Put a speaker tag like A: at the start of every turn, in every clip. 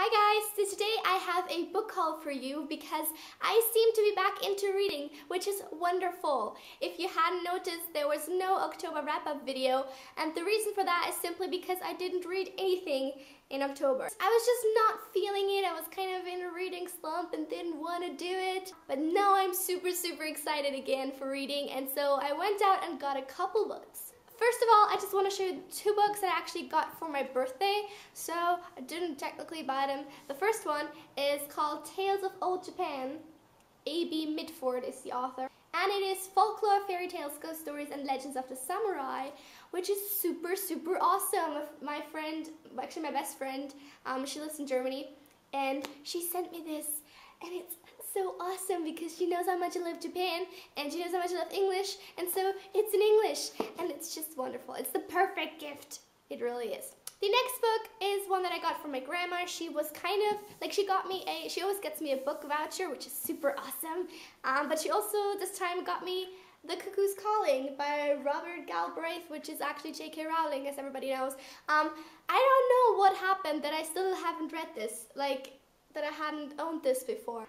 A: Hi guys, so today I have a book haul for you because I seem to be back into reading, which is wonderful. If you hadn't noticed, there was no October wrap-up video, and the reason for that is simply because I didn't read anything in October. I was just not feeling it. I was kind of in a reading slump and didn't want to do it. But now I'm super excited again for reading, and so I went out and got a couple books. First of all, I just want to show you two books that I actually got for my birthday, so I didn't technically buy them. The first one is called Tales of Old Japan. A.B. Mitford is the author. And it is folklore, fairy tales, ghost stories, and legends of the samurai, which is super awesome. My friend, actually my best friend, she lives in Germany, and she sent me this, and it's so awesome because she knows how much I love Japan and she knows how much I love English, and so it's in English and it's just wonderful. It's the perfect gift. It really is. The next book is one that I got from my grandma. She was kind of like, she always gets me a book voucher, which is super awesome, but she also this time got me The Cuckoo's Calling by Robert Galbraith, which is actually J.K. Rowling, as everybody knows. I don't know what happened that I still haven't read this, like that I hadn't owned this before.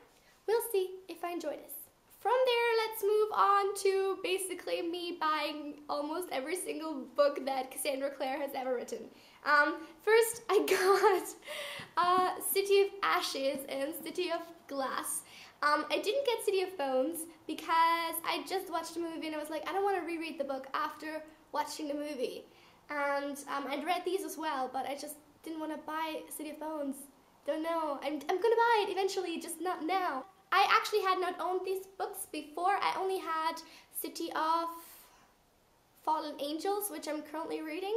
A: We'll see if I enjoy this. From there, let's move on to basically me buying almost every single book that Cassandra Clare has ever written. First, I got City of Ashes and City of Glass. I didn't get City of Bones because I just watched the movie and I was like, I don't want to reread the book after watching the movie. And I'd read these as well, but I just didn't want to buy City of Bones. Don't know. I'm gonna buy it eventually, just not now. I actually had not owned these books before. I only had City of Fallen Angels, which I'm currently reading.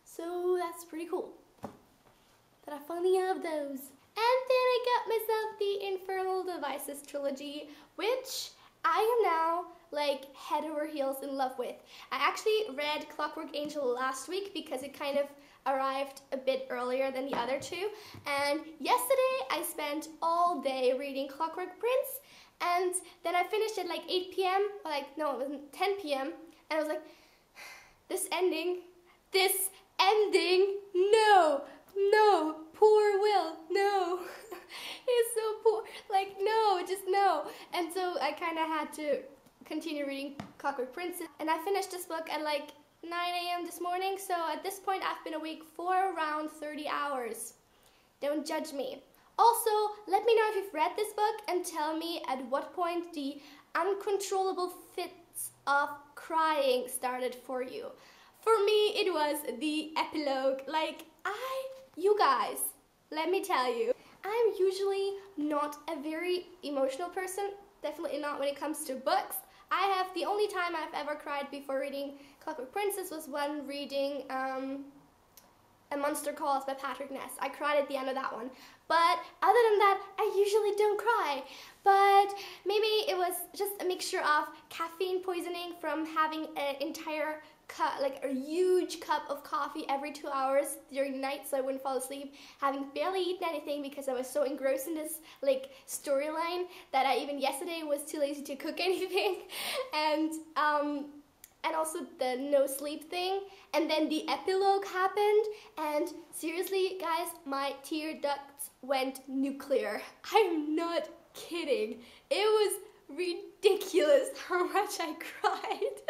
A: So that's pretty cool that I finally have those. And then I got myself the Infernal Devices trilogy, which I am now like head over heels in love with. I actually read Clockwork Angel last week because it kind of arrived a bit earlier than the other two, and yesterday I spent all day reading Clockwork Prince, and then I finished at like 8 p.m. or like, no, it was 10 p.m. and I was like, this ending, no, poor Will, no, he's so poor, like no, just no. And so I kind of had to continue reading Clockwork Prince, and I finished this book at like 9 a.m. this morning, so at this point I've been awake for around 30 hours. Don't judge me. Also, let me know if you've read this book and tell me at what point the uncontrollable fits of crying started for you. For me, it was the epilogue. Like, you guys, let me tell you, I'm usually not a very emotional person, definitely not when it comes to books. The only time I've ever cried before reading Clockwork Princess was when reading A Monster Calls by Patrick Ness. I cried at the end of that one. But other than that, I usually don't cry. But maybe it was just a mixture of caffeine poisoning from having an entire cup, like a huge cup of coffee every 2 hours during the night so I wouldn't fall asleep, having barely eaten anything because I was so engrossed in this like storyline that I even yesterday was too lazy to cook anything, and also the no sleep thing, and then the epilogue happened, and seriously guys, my tear ducts went nuclear. I'm not kidding. It was ridiculous how much I cried.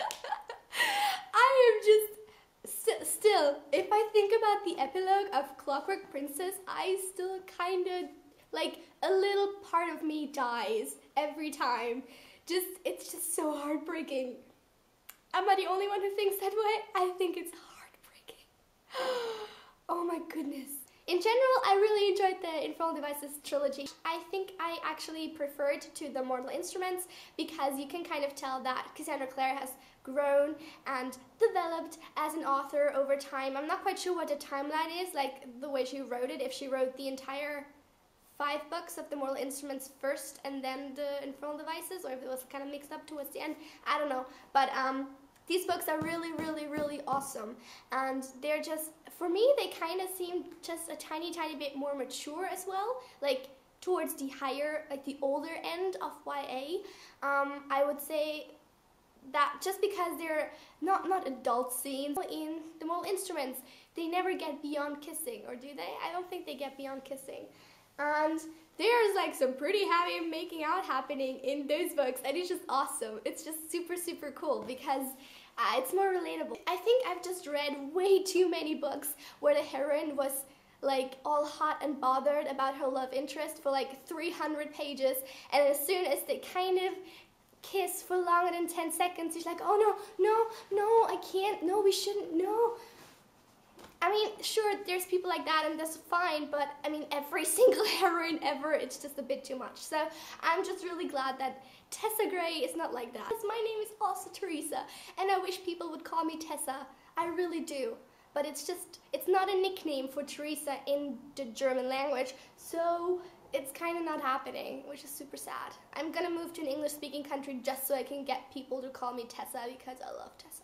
A: I am just still, if I think about the epilogue of Clockwork Princess, I still kind of, like, a little part of me dies every time. It's just so heartbreaking. Am I the only one who thinks that way? I think it's heartbreaking. Oh my goodness. In general, I really enjoyed the Infernal Devices trilogy. I think I actually preferred to the Mortal Instruments because you can kind of tell that Cassandra Clare has grown and developed as an author over time. I'm not quite sure what the timeline is, like the way she wrote it, if she wrote the entire 5 books of the Mortal Instruments first and then the Infernal Devices, or if it was kind of mixed up towards the end. I don't know, but these books are really awesome, and they're just, for me, they kind of seem just a tiny bit more mature as well, like towards the higher, like the older end of YA. I would say that just because they're not adult scenes in the Mortal Instruments, they never get beyond kissing, or do they? I don't think they get beyond kissing. And there's like some pretty heavy making out happening in those books, and it's just awesome. It's just super, super cool because it's more relatable. I think I've just read way too many books where the heroine was like all hot and bothered about her love interest for like 300 pages, and as soon as they kind of kiss for longer than 10 seconds, she's like, oh no, I can't, no, we shouldn't, no. I mean, sure, there's people like that and that's fine, but I mean, every single heroine ever, it's just a bit too much. So I'm just really glad that Tessa Gray is not like that. My name is also Teresa, and I wish people would call me Tessa. I really do. But it's not a nickname for Teresa in the German language, so it's kind of not happening, which is super sad. I'm gonna move to an English-speaking country just so I can get people to call me Tessa because I love Tessa.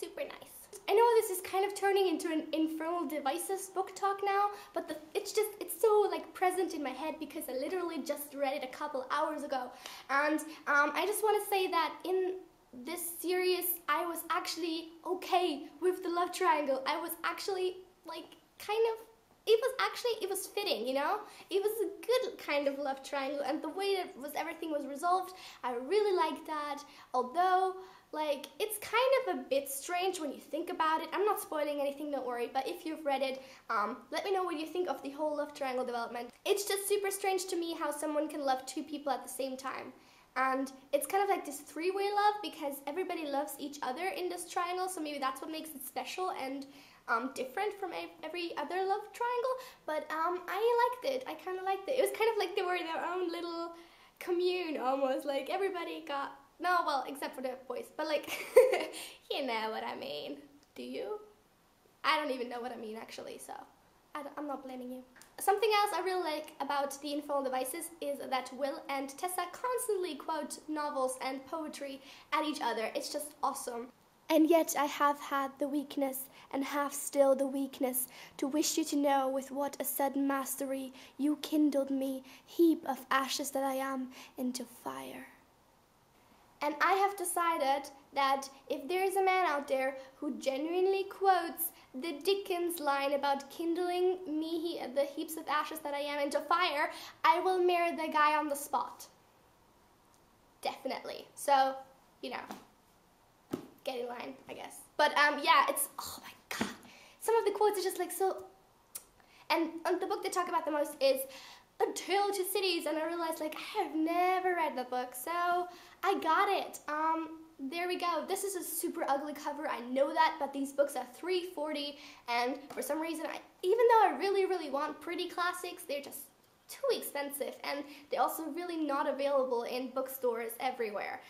A: Super nice. I know this is kind of turning into an Infernal Devices book talk now, but it's so like present in my head because I literally just read it a couple hours ago. And I just want to say that in this series, I was actually okay with the love triangle. I was actually like it was fitting, you know? It was a good kind of love triangle, and the way that everything was resolved, I really liked that. Although, like, it's kind of a bit strange when you think about it. I'm not spoiling anything, don't worry, but if you've read it, let me know what you think of the whole love triangle development. It's just super strange to me how someone can love two people at the same time. And it's kind of like this three-way love because everybody loves each other in this triangle, so maybe that's what makes it special and different from every other love triangle. But I liked it. I kind of liked it. It was kind of like they were in their own little commune almost. Like everybody got, no, well, except for the boys, but like, you know what I mean. Do you? I don't even know what I mean actually, so I'm not blaming you. Something else I really like about the Infernal Devices is that Will and Tessa constantly quote novels and poetry at each other. It's just awesome. And yet I have had the weakness, and have still the weakness, to wish you to know with what a sudden mastery you kindled me, heap of ashes that I am, into fire. And I have decided that if there is a man out there who genuinely quotes the Dickens line about kindling me, the heaps of ashes that I am, into fire, I will marry the guy on the spot. Definitely. So, you know, get in line, I guess. But yeah, it's, oh my god. Some of the quotes are just like so, and the book they talk about the most is A Tale of Two Cities, and I realized like I have never read the book, so I got it. There we go. This is a super ugly cover, I know that, but these books are $3.40, and for some reason, even though I really, really want pretty classics, they're just too expensive, and they're also really not available in bookstores everywhere.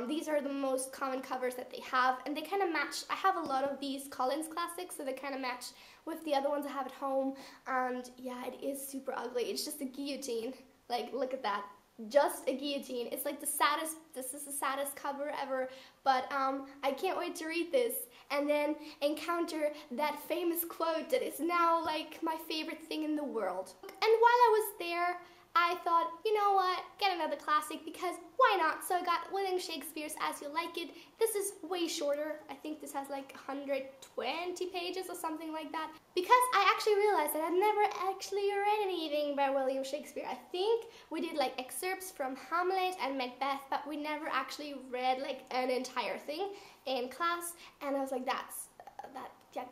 A: These are the most common covers that they have, and they kind of match. I have a lot of these Collins classics, so they kind of match with the other ones I have at home, and yeah, it is super ugly. It's just a guillotine. Like, look at that. Just a guillotine. It's like the saddest, this is the saddest cover ever, but I can't wait to read this and then encounter that famous quote that is now like my favorite thing in the world. And while I was there, I thought, you know what, get another classic, because why not? So I got William Shakespeare's As You Like It. This is way shorter. I think this has like 120 pages or something like that. Because I actually realized that I'd never actually read anything by William Shakespeare. I think we did like excerpts from Hamlet and Macbeth, but we never actually read like an entire thing in class. And I was like, that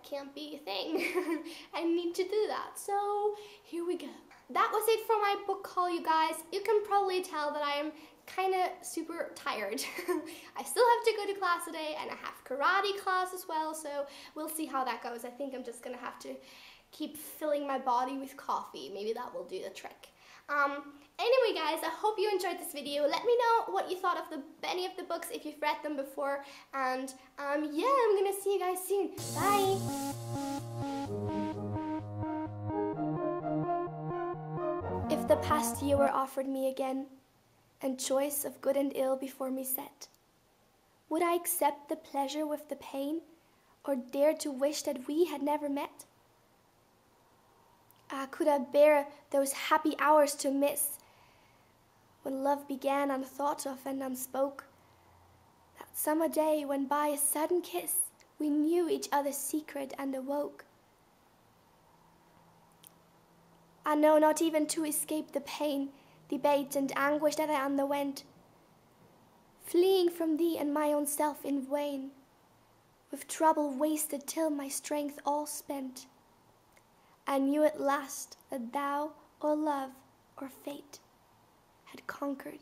A: can't be a thing. I need to do that. So here we go. That was it for my book haul, you guys. You can probably tell that I am kind of super tired. I still have to go to class today, and I have karate class as well, so we'll see how that goes. I think I'm just gonna have to keep filling my body with coffee. Maybe that will do the trick. Anyway, guys, I hope you enjoyed this video. Let me know what you thought of any of the books, if you've read them before, and yeah, I'm gonna see you guys soon. Bye! If the past year were offered me again, and choice of good and ill before me set, would I accept the pleasure with the pain, or dare to wish that we had never met? Ah, could I bear those happy hours to miss, when love began unthought of and unspoke, that summer day when by a sudden kiss we knew each other's secret and awoke. I know not even to escape the pain, debate and anguish that I underwent, fleeing from thee and my own self in vain, with trouble wasted till my strength all spent. I knew at last that thou, or love, or fate, had conquered,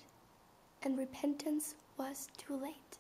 A: and repentance was too late.